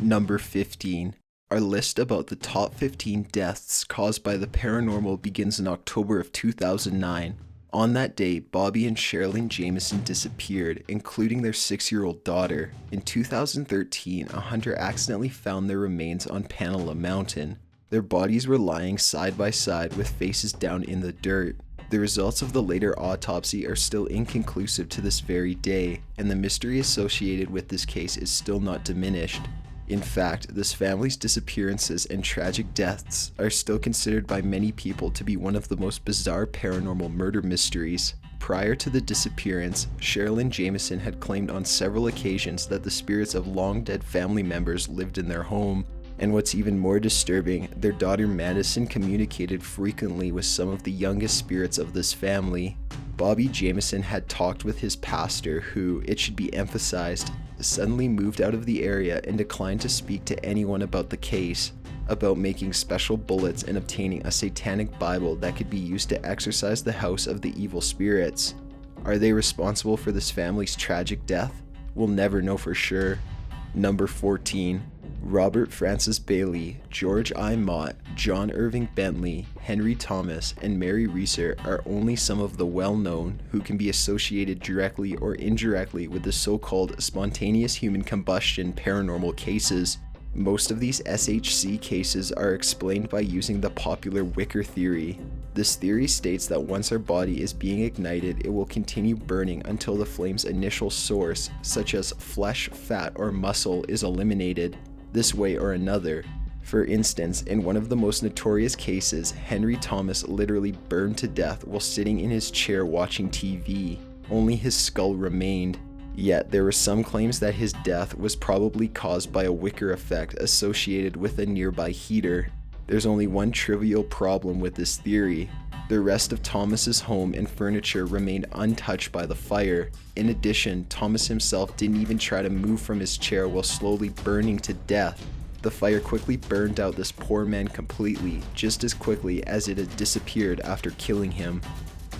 Number 15. Our list about the top 15 deaths caused by the paranormal begins in October of 2009. On that day, Bobby and Sherilyn Jameson disappeared, including their 6-year-old daughter. In 2013, a hunter accidentally found their remains on Panala Mountain. Their bodies were lying side by side with faces down in the dirt. The results of the later autopsy are still inconclusive to this very day, and the mystery associated with this case is still not diminished. In fact, this family's disappearances and tragic deaths are still considered by many people to be one of the most bizarre paranormal murder mysteries. Prior to the disappearance, Sherilyn Jameson had claimed on several occasions that the spirits of long-dead family members lived in their home. And what's even more disturbing, their daughter Madison communicated frequently with some of the youngest spirits of this family. Bobby Jamison had talked with his pastor, who, it should be emphasized, suddenly moved out of the area and declined to speak to anyone about the case, about making special bullets and obtaining a satanic Bible that could be used to exorcise the house of the evil spirits. Are they responsible for this family's tragic death? We'll never know for sure. Number 14. Robert Francis Bailey, George I. Mott, John Irving Bentley, Henry Thomas, and Mary Reeser are only some of the well-known who can be associated directly or indirectly with the so-called spontaneous human combustion paranormal cases. Most of these SHC cases are explained by using the popular Wicker theory. This theory states that once our body is being ignited, it will continue burning until the flame's initial source, such as flesh, fat, or muscle, is eliminated. This way or another. For instance, in one of the most notorious cases, Henry Thomas literally burned to death while sitting in his chair watching TV. Only his skull remained. Yet there were some claims that his death was probably caused by a Wicker effect associated with a nearby heater. There's only one trivial problem with this theory. The rest of Thomas's home and furniture remained untouched by the fire. In addition, Thomas himself didn't even try to move from his chair while slowly burning to death. The fire quickly burned out this poor man completely, just as quickly as it had disappeared after killing him.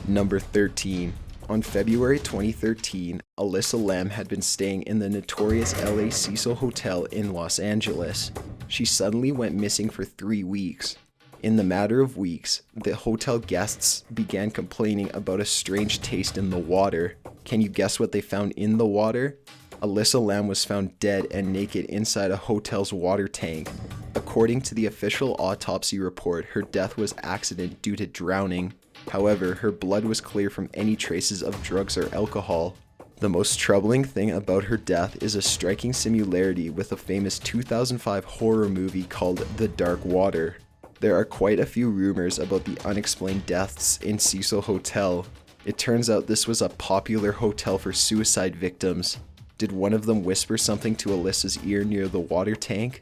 Number 13. On February 2013, Elisa Lam had been staying in the notorious LA Cecil Hotel in Los Angeles. She suddenly went missing for 3 weeks. In the matter of weeks, the hotel guests began complaining about a strange taste in the water. Can you guess what they found in the water? Elisa Lam was found dead and naked inside a hotel's water tank. According to the official autopsy report, her death was accident due to drowning. However, her blood was clear from any traces of drugs or alcohol. The most troubling thing about her death is a striking similarity with a famous 2005 horror movie called The Dark Water. There are quite a few rumors about the unexplained deaths in Cecil Hotel. It turns out this was a popular hotel for suicide victims. Did one of them whisper something to Elisa's ear near the water tank?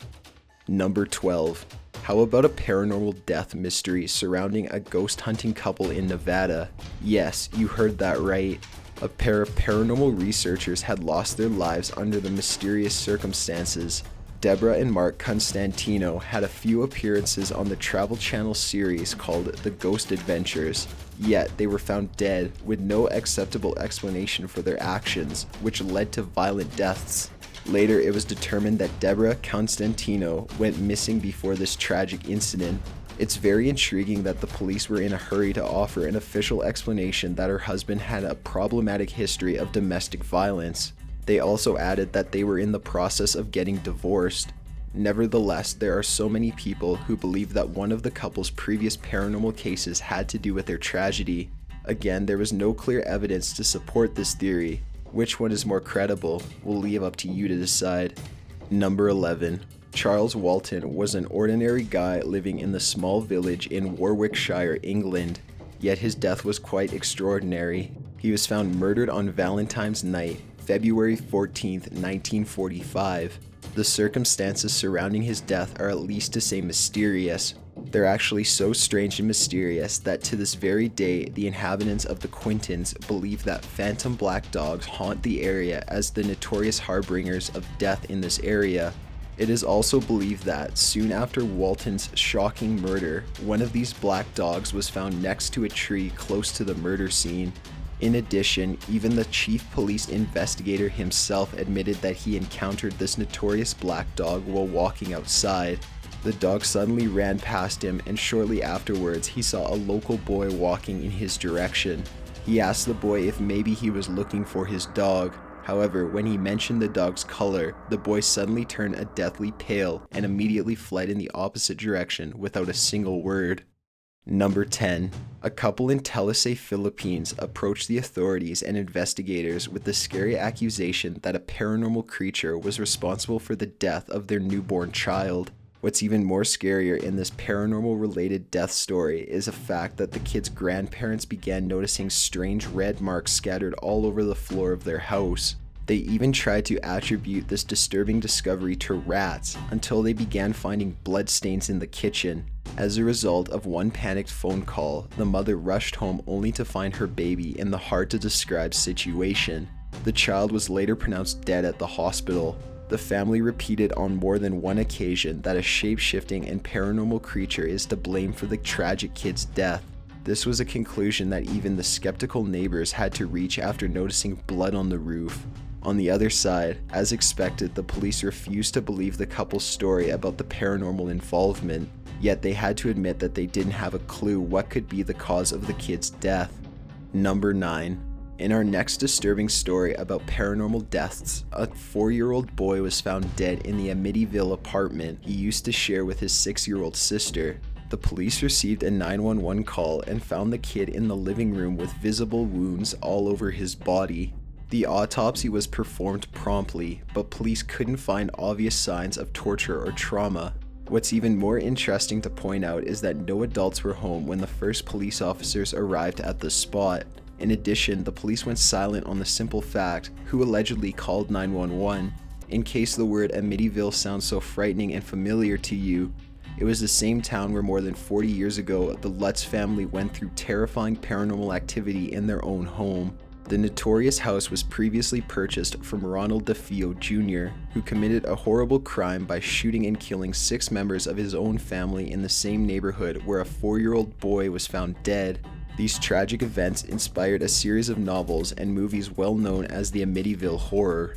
Number 12. How about a paranormal death mystery surrounding a ghost hunting couple in Nevada? Yes, you heard that right. A pair of paranormal researchers had lost their lives under the mysterious circumstances. Debra and Mark Constantino had a few appearances on the Travel Channel series called The Ghost Adventures, yet they were found dead with no acceptable explanation for their actions, which led to violent deaths. Later, it was determined that Debra Constantino went missing before this tragic incident. It's very intriguing that the police were in a hurry to offer an official explanation that her husband had a problematic history of domestic violence. They also added that they were in the process of getting divorced. Nevertheless, there are so many people who believe that one of the couple's previous paranormal cases had to do with their tragedy. Again, there was no clear evidence to support this theory. Which one is more credible? We'll leave up to you to decide. Number 11. Charles Walton was an ordinary guy living in the small village in Warwickshire, England. Yet his death was quite extraordinary. He was found murdered on Valentine's night, February 14th, 1945. The circumstances surrounding his death are at least to say mysterious. They're actually so strange and mysterious that to this very day, the inhabitants of the Quintons believe that phantom black dogs haunt the area as the notorious harbingers of death in this area. It is also believed that, soon after Walton's shocking murder, one of these black dogs was found next to a tree close to the murder scene. In addition, even the chief police investigator himself admitted that he encountered this notorious black dog while walking outside. The dog suddenly ran past him, and shortly afterwards he saw a local boy walking in his direction. He asked the boy if maybe he was looking for his dog. However, when he mentioned the dog's color, the boy suddenly turned a deathly pale and immediately fled in the opposite direction without a single word. Number 10. A couple in Talisay, Philippines approached the authorities and investigators with the scary accusation that a paranormal creature was responsible for the death of their newborn child. What's even more scarier in this paranormal-related death story is the fact that the kid's grandparents began noticing strange red marks scattered all over the floor of their house. They even tried to attribute this disturbing discovery to rats until they began finding bloodstains in the kitchen. As a result of one panicked phone call, the mother rushed home only to find her baby in the hard-to-describe situation. The child was later pronounced dead at the hospital. The family repeated on more than one occasion that a shape-shifting and paranormal creature is to blame for the tragic kid's death. This was a conclusion that even the skeptical neighbors had to reach after noticing blood on the roof. On the other side, as expected, the police refused to believe the couple's story about the paranormal involvement, yet they had to admit that they didn't have a clue what could be the cause of the kid's death. Number 9. In our next disturbing story about paranormal deaths, a 4-year-old boy was found dead in the Amityville apartment he used to share with his 6-year-old sister. The police received a 911 call and found the kid in the living room with visible wounds all over his body. The autopsy was performed promptly, but police couldn't find obvious signs of torture or trauma. What's even more interesting to point out is that no adults were home when the first police officers arrived at the spot. In addition, the police went silent on the simple fact who allegedly called 911. In case the word Amityville sounds so frightening and familiar to you, it was the same town where more than 40 years ago the Lutz family went through terrifying paranormal activity in their own home. The notorious house was previously purchased from Ronald DeFeo Jr., who committed a horrible crime by shooting and killing 6 members of his own family in the same neighborhood where a 4-year-old boy was found dead. These tragic events inspired a series of novels and movies well known as the Amityville Horror.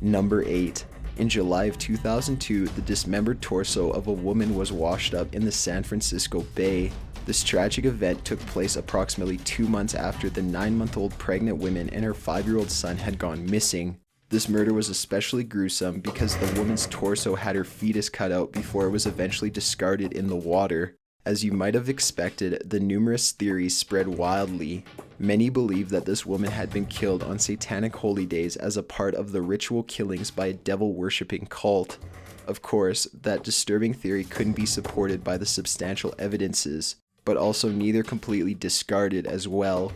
Number 8. In July of 2002, the dismembered torso of a woman was washed up in the San Francisco Bay. This tragic event took place approximately 2 months after the 9-month-old pregnant woman and her 5-year-old son had gone missing. This murder was especially gruesome because the woman's torso had her fetus cut out before it was eventually discarded in the water. As you might have expected, the numerous theories spread wildly. Many believe that this woman had been killed on satanic holy days as a part of the ritual killings by a devil-worshipping cult. Of course, that disturbing theory couldn't be supported by the substantial evidences, but also neither completely discarded as well.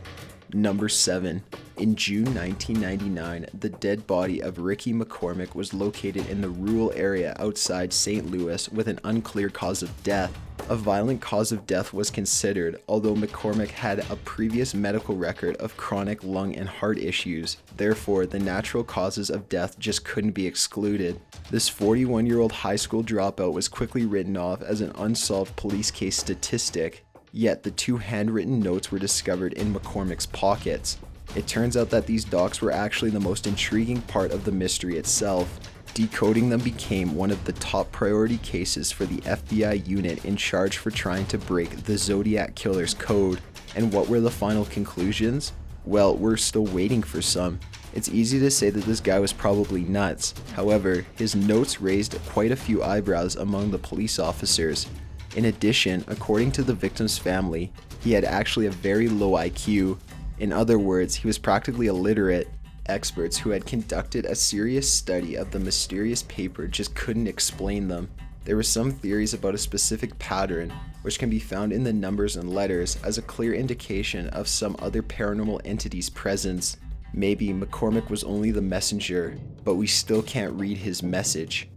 Number 7. In June 1999, the dead body of Ricky McCormick was located in the rural area outside St. Louis with an unclear cause of death. A violent cause of death was considered, although McCormick had a previous medical record of chronic lung and heart issues. Therefore, the natural causes of death just couldn't be excluded. This 41-year-old high school dropout was quickly written off as an unsolved police case statistic. Yet the 2 handwritten notes were discovered in McCormick's pockets. It turns out that these docs were actually the most intriguing part of the mystery itself. Decoding them became one of the top priority cases for the FBI unit in charge for trying to break the Zodiac Killer's code. And what were the final conclusions? Well, we're still waiting for some. It's easy to say that this guy was probably nuts. However, his notes raised quite a few eyebrows among the police officers. In addition, according to the victim's family, he had actually a very low IQ. In other words, he was practically illiterate. Experts who had conducted a serious study of the mysterious paper just couldn't explain them. There were some theories about a specific pattern, which can be found in the numbers and letters as a clear indication of some other paranormal entity's presence. Maybe McCormick was only the messenger, but we still can't read his message.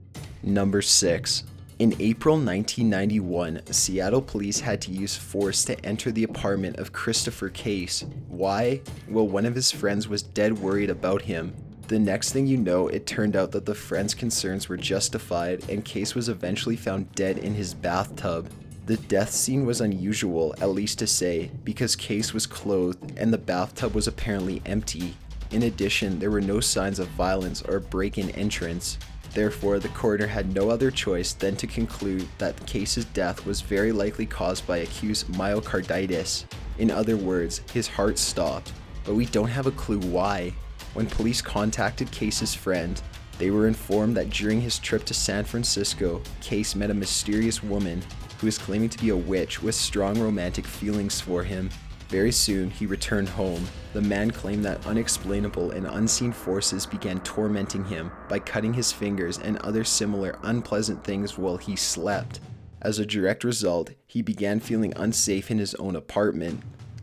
Number 6. In April 1991, Seattle police had to use force to enter the apartment of Christopher Case. Why? Well, one of his friends was dead worried about him. The next thing you know, it turned out that the friend's concerns were justified and Case was eventually found dead in his bathtub. The death scene was unusual, at least to say, because Case was clothed and the bathtub was apparently empty. In addition, there were no signs of violence or break-in entrance. Therefore, the coroner had no other choice than to conclude that Case's death was very likely caused by acute myocarditis. In other words, his heart stopped, but we don't have a clue why. When police contacted Case's friend, they were informed that during his trip to San Francisco, Case met a mysterious woman who was claiming to be a witch with strong romantic feelings for him. Very soon, he returned home. The man claimed that unexplainable and unseen forces began tormenting him by cutting his fingers and other similar unpleasant things while he slept. As a direct result, he began feeling unsafe in his own apartment.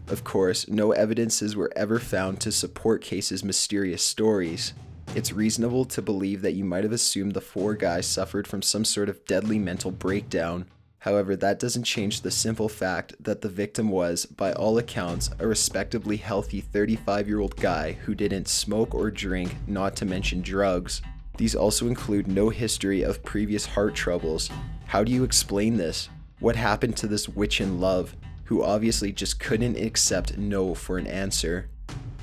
Of course, no evidences were ever found to support Case's mysterious stories. It's reasonable to believe that you might have assumed the four guys suffered from some sort of deadly mental breakdown. However, that doesn't change the simple fact that the victim was, by all accounts, a respectably healthy 35-year-old guy who didn't smoke or drink, not to mention drugs. These also include no history of previous heart troubles. How do you explain this? What happened to this witch in love, who obviously just couldn't accept no for an answer?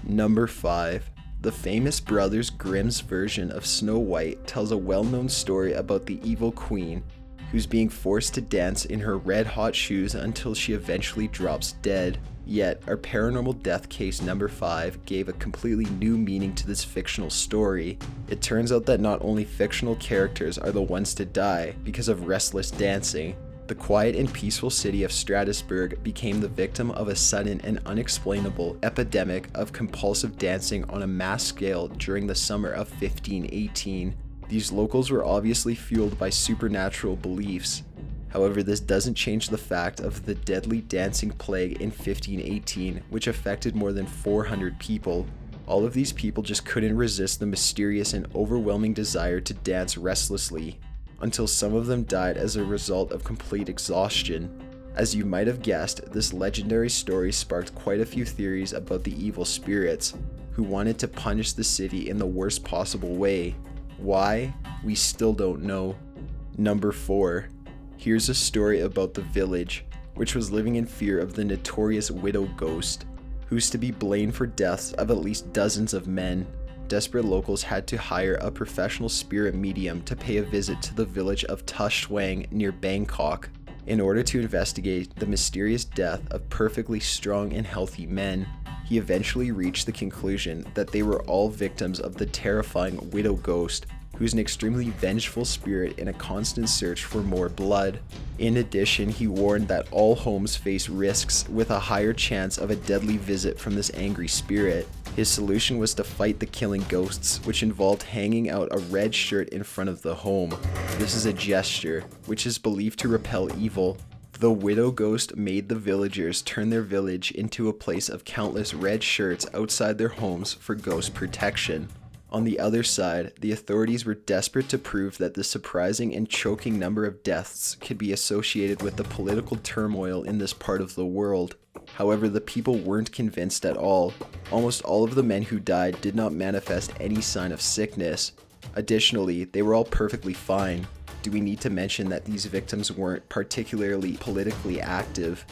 Number 5. The famous Brothers Grimm's version of Snow White tells a well-known story about the evil queen, who's being forced to dance in her red-hot shoes until she eventually drops dead. Yet, our paranormal death case number 5 gave a completely new meaning to this fictional story. It turns out that not only fictional characters are the ones to die because of restless dancing. The quiet and peaceful city of Strasbourg became the victim of a sudden and unexplainable epidemic of compulsive dancing on a mass scale during the summer of 1518. These locals were obviously fueled by supernatural beliefs. However, this doesn't change the fact of the deadly dancing plague in 1518, which affected more than 400 people. All of these people just couldn't resist the mysterious and overwhelming desire to dance restlessly, until some of them died as a result of complete exhaustion. As you might have guessed, this legendary story sparked quite a few theories about the evil spirits, who wanted to punish the city in the worst possible way. Why? We still don't know. Number 4. Here's a story about the village, which was living in fear of the notorious widow ghost, who's to be blamed for deaths of at least dozens of men. Desperate locals had to hire a professional spirit medium to pay a visit to the village of Ta Chuang near Bangkok in order to investigate the mysterious death of perfectly strong and healthy men. He eventually reached the conclusion that they were all victims of the terrifying widow ghost, who's an extremely vengeful spirit in a constant search for more blood. In addition, he warned that all homes face risks with a higher chance of a deadly visit from this angry spirit. His solution was to fight the killing ghosts, which involved hanging out a red shirt in front of the home. This is a gesture, which is believed to repel evil. The widow ghost made the villagers turn their village into a place of countless red shirts outside their homes for ghost protection. On the other side, the authorities were desperate to prove that the surprising and choking number of deaths could be associated with the political turmoil in this part of the world. However, the people weren't convinced at all. Almost all of the men who died did not manifest any sign of sickness. Additionally, they were all perfectly fine. Do we need to mention that these victims weren't particularly politically active?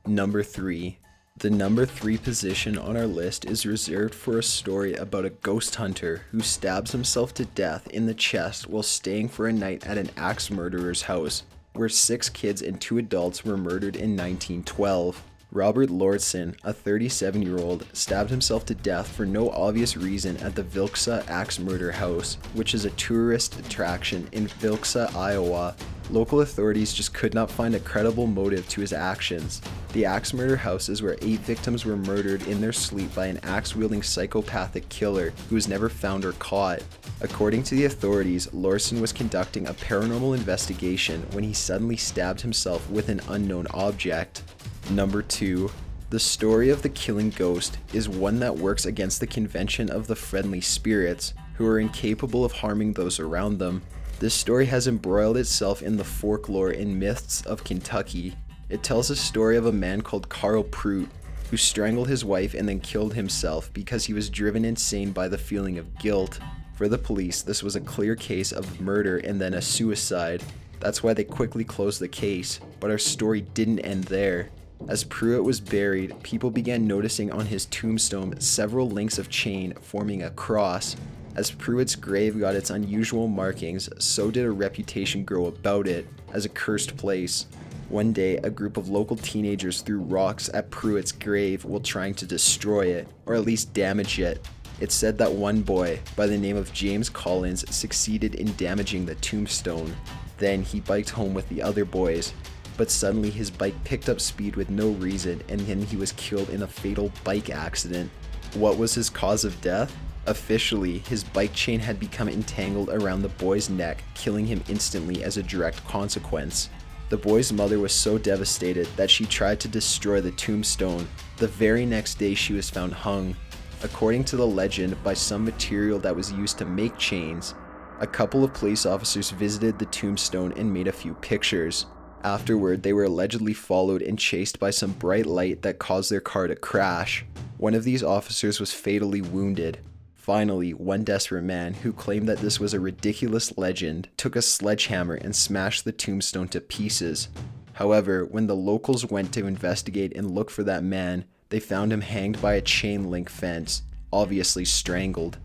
Number 3. The number 3 position on our list is reserved for a story about a ghost hunter who stabs himself to death in the chest while staying for a night at an axe murderer's house, where 6 kids and 2 adults were murdered in 1912. Robert Laursen, a 37-year-old, stabbed himself to death for no obvious reason at the Vilksa Axe Murder House, which is a tourist attraction in Vilksa, Iowa. Local authorities just could not find a credible motive to his actions. The Axe Murder House is where 8 victims were murdered in their sleep by an axe-wielding psychopathic killer who was never found or caught. According to the authorities, Laursen was conducting a paranormal investigation when he suddenly stabbed himself with an unknown object. Number 2. The story of the killing ghost is one that works against the convention of the friendly spirits, who are incapable of harming those around them. This story has embroiled itself in the folklore and myths of Kentucky. It tells a story of a man called Carl Pruitt, who strangled his wife and then killed himself because he was driven insane by the feeling of guilt. For the police, this was a clear case of murder and then a suicide. That's why they quickly closed the case, but our story didn't end there. As Pruitt was buried, people began noticing on his tombstone several links of chain forming a cross. As Pruitt's grave got its unusual markings, so did a reputation grow about it as a cursed place. One day, a group of local teenagers threw rocks at Pruitt's grave while trying to destroy it, or at least damage it. It's said that one boy, by the name of James Collins, succeeded in damaging the tombstone. Then he biked home with the other boys, but suddenly his bike picked up speed with no reason, and then he was killed in a fatal bike accident. What was his cause of death? Officially, his bike chain had become entangled around the boy's neck, killing him instantly as a direct consequence. The boy's mother was so devastated that she tried to destroy the tombstone. The very next day she was found hung, according to the legend, by some material that was used to make chains. A couple of police officers visited the tombstone and made a few pictures. Afterward, they were allegedly followed and chased by some bright light that caused their car to crash. One of these officers was fatally wounded. Finally, one desperate man, who claimed that this was a ridiculous legend, took a sledgehammer and smashed the tombstone to pieces. However, when the locals went to investigate and look for that man, they found him hanged by a chain link fence, obviously strangled.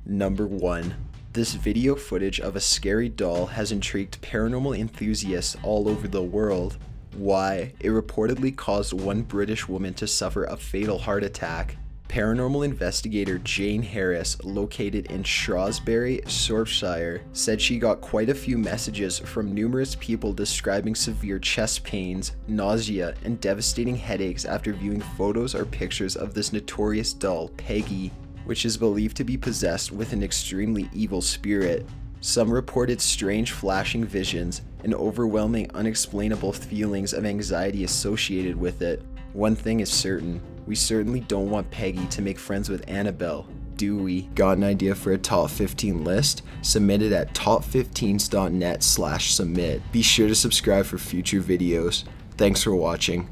Number 1. This video footage of a scary doll has intrigued paranormal enthusiasts all over the world. Why? It reportedly caused one British woman to suffer a fatal heart attack. Paranormal investigator Jane Harris, located in Shrewsbury, Shropshire, said she got quite a few messages from numerous people describing severe chest pains, nausea, and devastating headaches after viewing photos or pictures of this notorious doll, Peggy, which is believed to be possessed with an extremely evil spirit. Some reported strange flashing visions and overwhelming unexplainable feelings of anxiety associated with it. One thing is certain, we certainly don't want Peggy to make friends with Annabelle, do we? Got an idea for a top 15 list? Submit it at top15s.net/submit. Be sure to subscribe for future videos. Thanks for watching.